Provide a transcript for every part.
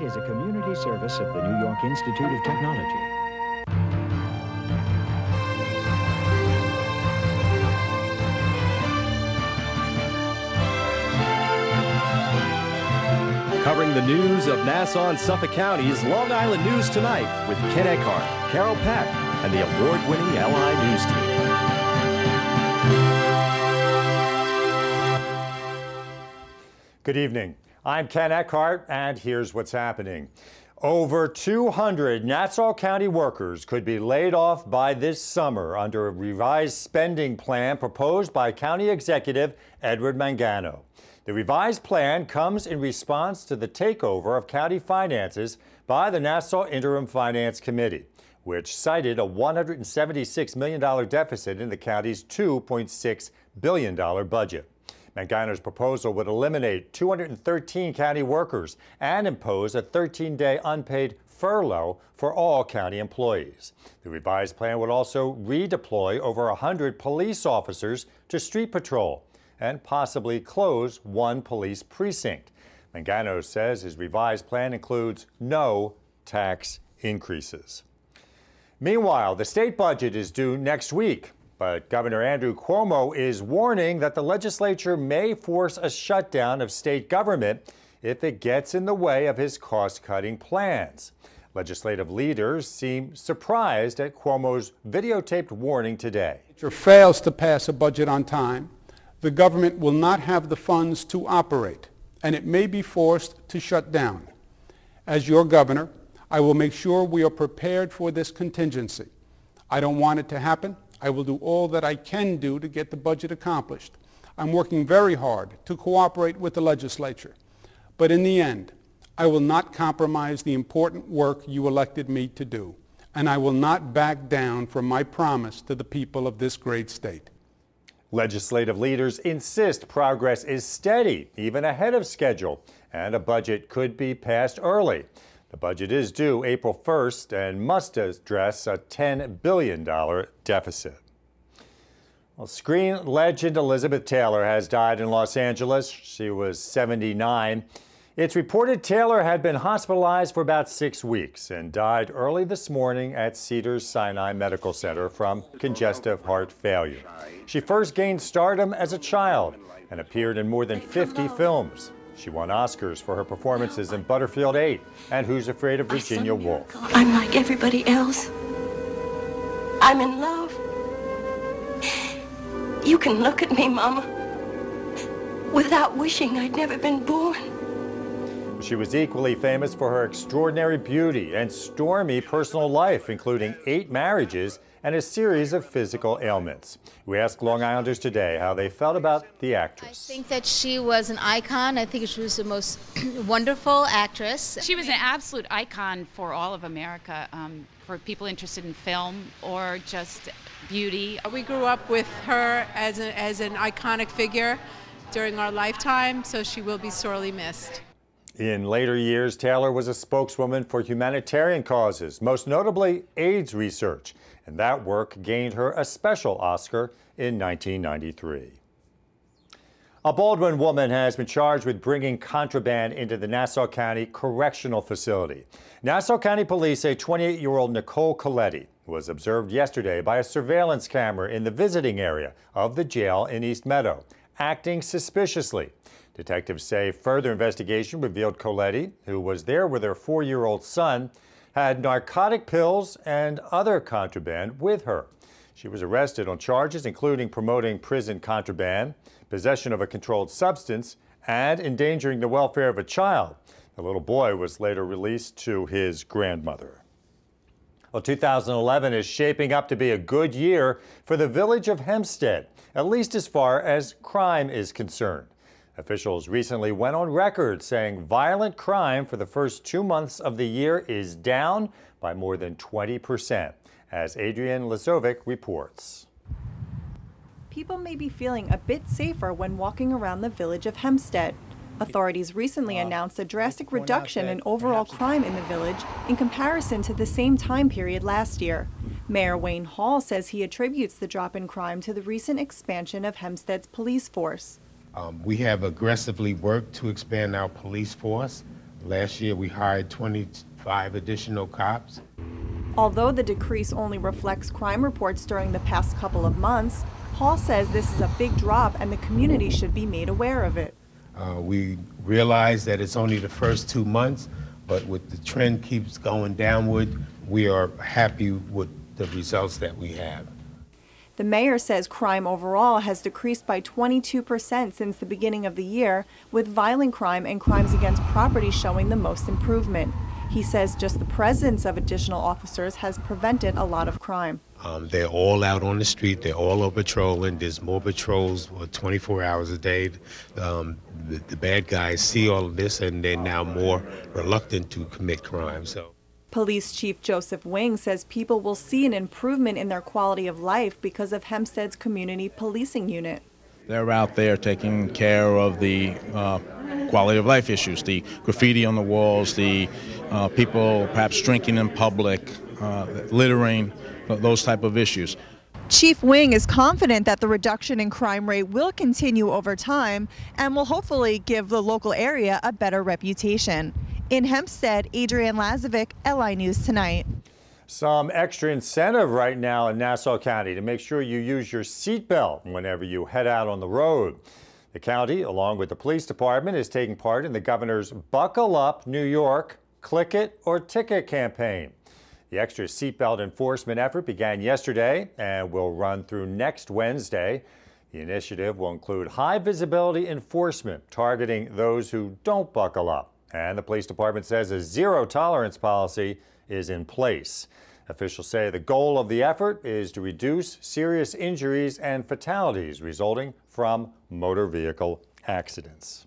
is a community service of the New York Institute of Technology. Covering the news of Nassau and Suffolk County's Long Island News Tonight with Ken Eckhart, Carol Peck, and the award-winning LI News team. Good evening. I'm Ken Eckhart, and here's what's happening. Over 200 Nassau County workers could be laid off by this summer under a revised spending plan proposed by County Executive Edward Mangano. The revised plan comes in response to the takeover of county finances by the Nassau Interim Finance Committee, which cited a $176 million deficit in the county's $2.6 billion budget. Mangano's proposal would eliminate 213 county workers and impose a 13-day unpaid furlough for all county employees. The revised plan would also redeploy over 100 police officers to street patrol and possibly close one police precinct. Mangano says his revised plan includes no tax increases. Meanwhile, the state budget is due next week, but Governor Andrew Cuomo is warning that the legislature may force a shutdown of state government if it gets in the way of his cost-cutting plans. Legislative leaders seem surprised at Cuomo's videotaped warning today. If it fails to pass a budget on time, the government will not have the funds to operate, and it may be forced to shut down. As your governor, I will make sure we are prepared for this contingency. I don't want it to happen. I will do all that I can do to get the budget accomplished. I'm working very hard to cooperate with the legislature. But in the end, I will not compromise the important work you elected me to do, and I will not back down from my promise to the people of this great state. Legislative leaders insist progress is steady, even ahead of schedule, and a budget could be passed early. The budget is due April 1st and must address a $10 billion deficit. Well, screen legend Elizabeth Taylor has died in Los Angeles. She was 79. It's reported Taylor had been hospitalized for about 6 weeks and died early this morning at Cedars-Sinai Medical Center from congestive heart failure. She first gained stardom as a child and appeared in more than 50 films. She won Oscars for her performances in Butterfield 8 and Who's Afraid of Virginia Woolf. I'm like everybody else. I'm in love. You can look at me, Mama, without wishing I'd never been born. She was equally famous for her extraordinary beauty and stormy personal life, including 8 marriages and a series of physical ailments. We asked Long Islanders today how they felt about the actress. I think that she was an icon. I think she was the most wonderful actress. She was an absolute icon for all of America, for people interested in film or just beauty. We grew up with her as an iconic figure during our lifetime, so she will be sorely missed. In later years, Taylor was a spokeswoman for humanitarian causes, most notably AIDS research, and that work gained her a special Oscar in 1993. A Baldwin woman has been charged with bringing contraband into the Nassau County Correctional Facility. Nassau County Police say 28-year-old Nicole Coletti was observed yesterday by a surveillance camera in the visiting area of the jail in East Meadow, acting suspiciously. Detectives say further investigation revealed Coletti, who was there with her 4-year-old son, had narcotic pills and other contraband with her. She was arrested on charges including promoting prison contraband, possession of a controlled substance, and endangering the welfare of a child. The little boy was later released to his grandmother. Well, 2011 is shaping up to be a good year for the village of Hempstead, at least as far as crime is concerned. Officials recently went on record saying violent crime for the first 2 months of the year is down by more than 20%, as Adrienne Lazovic reports. People may be feeling a bit safer when walking around the village of Hempstead. Authorities recently announced a drastic reduction in overall crime in the village in comparison to the same time period last year. Mayor Wayne Hall says he attributes the drop in crime to the recent expansion of Hempstead's police force. We have aggressively worked to expand our police force. Last year, we hired 25 additional cops. Although the decrease only reflects crime reports during the past couple of months, Hall says this is a big drop and the community should be made aware of it. We realize that it's only the first 2 months, but with the trend keeps going downward, we are happy with the results that we have. The mayor says crime overall has decreased by 22% since the beginning of the year, with violent crime and crimes against property showing the most improvement. He says just the presence of additional officers has prevented a lot of crime. They're all out on the street. They're all over patrolling. There's more patrols 24 hours a day. The bad guys see all of this, and they're now more reluctant to commit crime. So, Police Chief Joseph Wing says people will see an improvement in their quality of life because of Hempstead's community policing unit. They're out there taking care of the quality of life issues, the graffiti on the walls, the people perhaps drinking in public, littering, those type of issues. Chief Wing is confident that the reduction in crime rate will continue over time and will hopefully give the local area a better reputation. In Hempstead, Adrienne Lazovic, LI News Tonight. Some extra incentive right now in Nassau County to make sure you use your seatbelt whenever you head out on the road. The county, along with the police department, is taking part in the governor's Buckle Up New York Click It or Ticket campaign. The extra seatbelt enforcement effort began yesterday and will run through next Wednesday. The initiative will include high visibility enforcement targeting those who don't buckle up. And the police department says a zero tolerance policy is in place. Officials say the goal of the effort is to reduce serious injuries and fatalities resulting from motor vehicle accidents.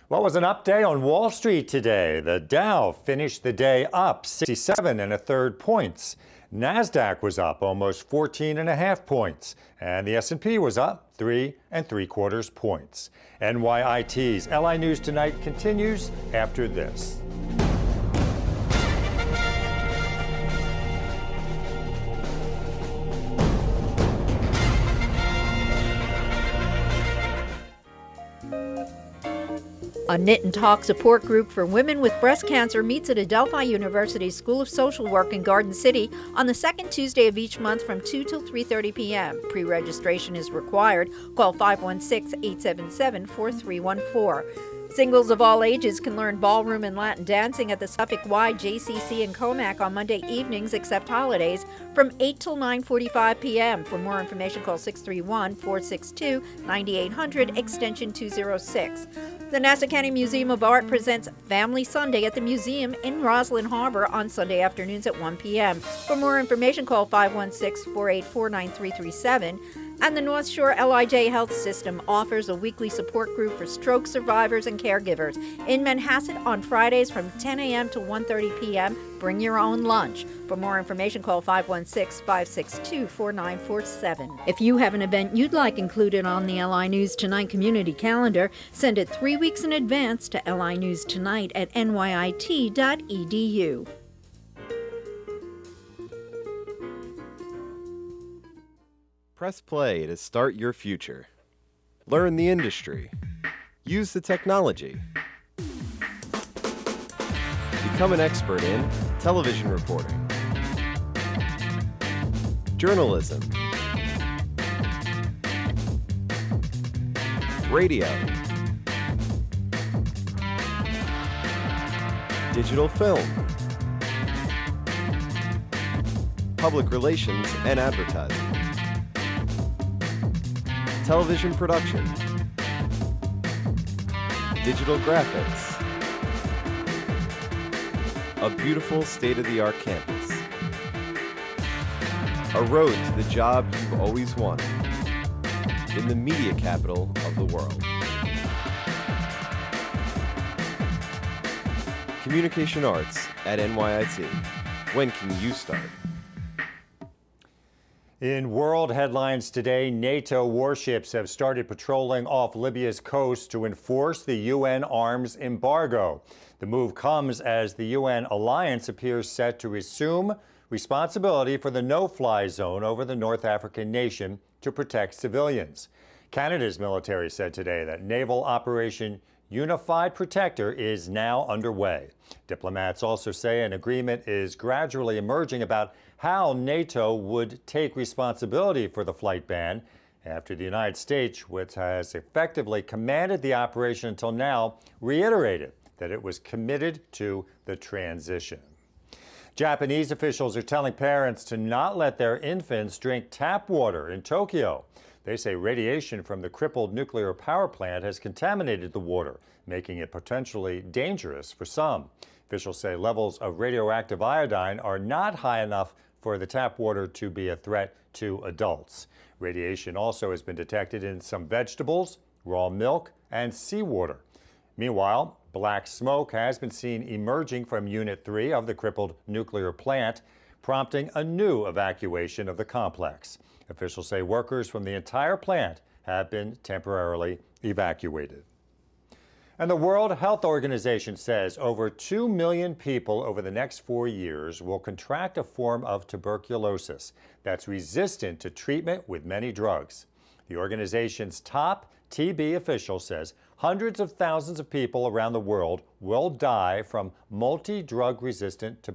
What was an up day on Wall Street today? The Dow finished the day up 67 1/3 points. NASDAQ was up almost 14 1/2 points. And the S&P was up 3 3/4 points. NYIT's LI News Tonight continues after this. A Knit and Talk support group for women with breast cancer meets at Adelphi University's School of Social Work in Garden City on the second Tuesday of each month from 2 till 3:30 p.m. Pre-registration is required. Call 516-877-4314. Singles of all ages can learn ballroom and Latin dancing at the Suffolk Y JCC in Comac on Monday evenings except holidays from 8 till 9:45 p.m. For more information, call 631-462-9800 extension 206. The Nassau County Museum of Art presents Family Sunday at the museum in Roslyn Harbor on Sunday afternoons at 1 p.m. For more information, call 516-484-9337. And the North Shore LIJ Health System offers a weekly support group for stroke survivors and caregivers in Manhasset on Fridays from 10 a.m. to 1:30 p.m. Bring your own lunch. For more information, call 516-562-4947. If you have an event you'd like included on the LI News Tonight community calendar, send it 3 weeks in advance to linewstonight@nyit.edu. Press play to start your future. Learn the industry. Use the technology. Become an expert in television reporting, journalism, radio, digital film, public relations and advertising, television production, digital graphics, a beautiful state-of-the-art campus, a road to the job you've always wanted, in the media capital of the world. Communication Arts at NYIT. When can you start? In world headlines today, NATO warships have started patrolling off Libya's coast to enforce the UN arms embargo. The move comes as the UN alliance appears set to resume responsibility for the no-fly zone over the North African nation to protect civilians. Canada's military said today that naval Operation unified protector is now underway. Diplomats also say an agreement is gradually emerging about how NATO would take responsibility for the flight ban after the United States, which has effectively commanded the operation until now, reiterated that it was committed to the transition. Japanese officials are telling parents to not let their infants drink tap water in Tokyo. They say radiation from the crippled nuclear power plant has contaminated the water, making it potentially dangerous for some. Officials say levels of radioactive iodine are not high enough for the tap water to be a threat to adults. Radiation also has been detected in some vegetables, raw milk, and seawater. Meanwhile, black smoke has been seen emerging from Unit 3 of the crippled nuclear plant, prompting a new evacuation of the complex. Officials say workers from the entire plant have been temporarily evacuated. And the World Health Organization says over 2 million people over the next 4 years will contract a form of tuberculosis that's resistant to treatment with many drugs. The organization's top TB official says hundreds of thousands of people around the world will die from multi-drug resistant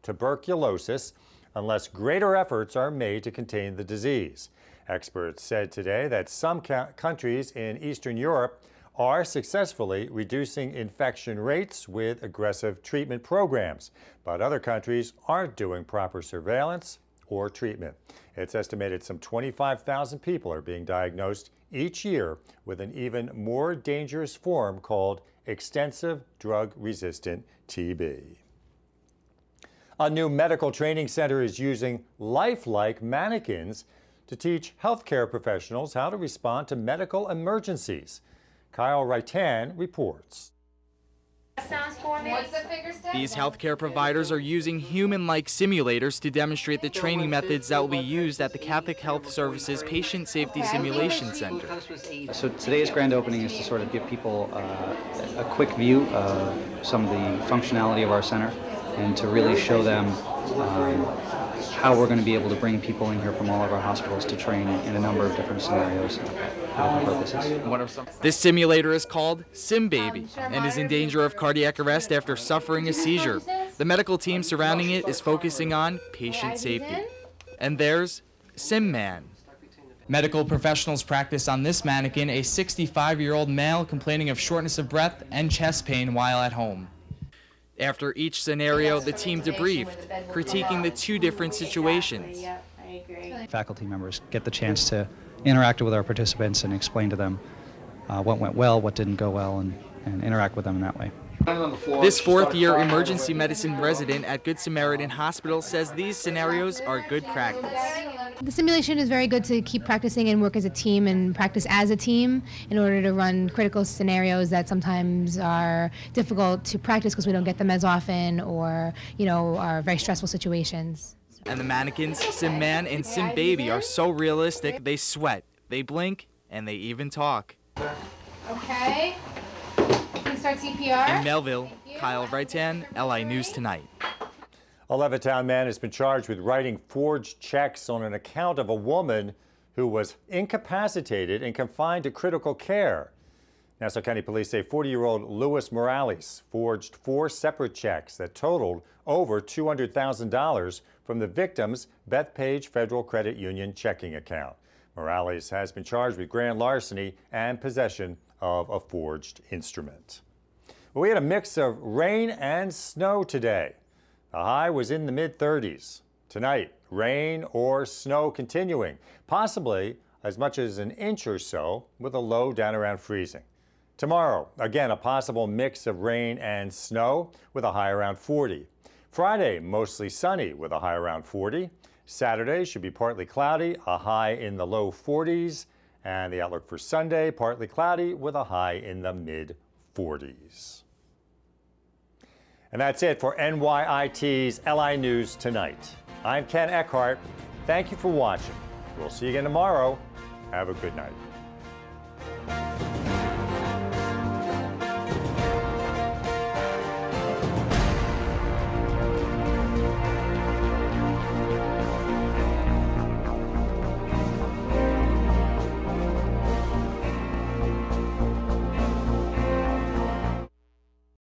tuberculosis unless greater efforts are made to contain the disease. Experts said today that some countries in Eastern Europe are successfully reducing infection rates with aggressive treatment programs, but other countries aren't doing proper surveillance or treatment. It's estimated some 25,000 people are being diagnosed each year with an even more dangerous form called extensive drug-resistant TB. A new medical training center is using lifelike mannequins to teach healthcare professionals how to respond to medical emergencies. Kyle Raitan reports. These healthcare providers are using human-like simulators to demonstrate the training methods that will be used at the Catholic Health Services Patient Safety Simulation Center. So today's grand opening is to sort of give people a quick view of some of the functionality of our center and to really show them how we're going to be able to bring people in here from all of our hospitals to train in a number of different scenarios and different purposes. This simulator is called SimBaby and is in danger of cardiac arrest after suffering a seizure. The medical team surrounding it is focusing on patient safety. And there's SimMan. Medical professionals practice on this mannequin, a 65-year-old male complaining of shortness of breath and chest pain while at home. After each scenario, the team debriefed, critiquing the two different situations. Faculty members get the chance to interact with our participants and explain to them what went well, what didn't go well, and interact with them in that way. This fourth-year emergency medicine resident at Good Samaritan Hospital says these scenarios are good practice. The simulation is very good to keep practicing and work as a team and practice as a team in order to run critical scenarios that sometimes are difficult to practice because we don't get them as often or, are very stressful situations. And the mannequins, SimMan and SimBaby, are so realistic, they sweat, they blink, and they even talk. Okay. Can start CPR? In Melville, Kyle Raitan, LI News Tonight. A Levittown man has been charged with writing forged checks on an account of a woman who was incapacitated and confined to critical care. Nassau County Police say 40-year-old Louis Morales forged 4 separate checks that totaled over $200,000 from the victim's Bethpage Federal Credit Union checking account. Morales has been charged with grand larceny and possession of a forged instrument. Well, we had a mix of rain and snow today. The high was in the mid-30s. Tonight, rain or snow continuing, possibly as much as an inch or so, with a low down around freezing. Tomorrow, again, a possible mix of rain and snow with a high around 40. Friday, mostly sunny with a high around 40. Saturday should be partly cloudy, a high in the low 40s. And the outlook for Sunday, partly cloudy with a high in the mid-40s. And that's it for NYIT's LI News Tonight. I'm Ken Eckhart. Thank you for watching. We'll see you again tomorrow. Have a good night.